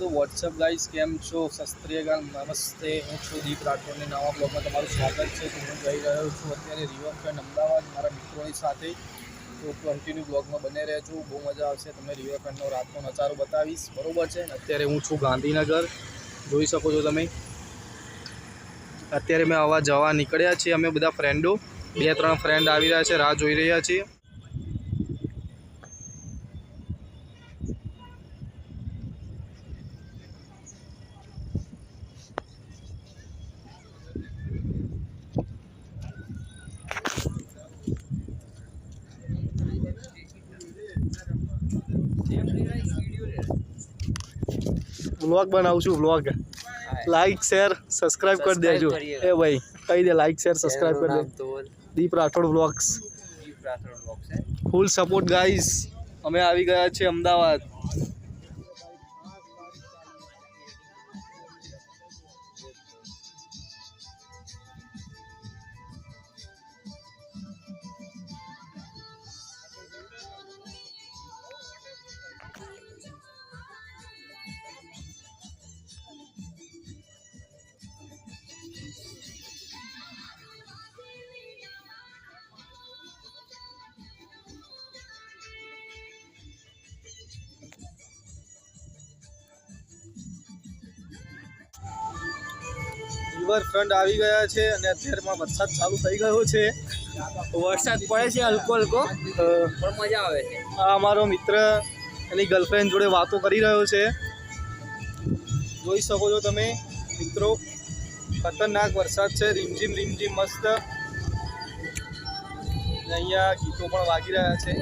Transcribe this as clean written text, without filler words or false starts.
તો WhatsApp guys કેમ છો? સસ્ત્રીયકાલ નમસ્તે, હું છું દીપ રાઠોડની નવા બ્લોગમાં તમારું સ્વાગત છે. તો હું જઈ રહ્યો છું અત્યારે રિવરફ્રન્ટ અમદાવાદ મારા મિત્રોની સાથે. તો કન્ટિન્યુ બ્લોગમાં બને રહેજો, બહુ મજા આવશે. તમને રિવરફ્રન્ટનો રાતનો નજારો બતાવીશ, બરાબર છે. અત્યારે હું છું ગાંધીનગર, જોઈ શકો છો તમે. અત્યારે મેં આવા જવા નીકળ્યા છીએ અમે બધા ફ્રેન્ડો, 2-3 ફ્રેન્ડ આવી રહ્યા છે, રાહ જોઈ રહ્યા છીએ. व्लॉग बनाऊँ છું व्लॉग लाइक शेयर सब्सक्राइब कर देजो ए भाई कही दे लाइक शेयर सब्सक्राइब कर दे दीप राठौड़ व्लॉग्स फूल सपोर्ट गाइस અમે આવી ગયા છે અમદાવાદ રિવરફ્રન્ટ આવી ગયા છે અને અત્યારમાં વરસાદ ચાલુ થઈ ગયો છે. વરસાદ પડે છે હલકો હલકો પણ મજા આવે છે. આ અમારો મિત્ર એની ગર્લફ્રેન્ડ જોડે વાતો કરી રહ્યો છે, જોઈ શકો છો તમે મિત્રો. ખતરનાક વરસાદ છે, રીમઝીમ રીમઝીમ મસ્ત. અહીંયા ગીતો પણ વાગી રહ્યા છે.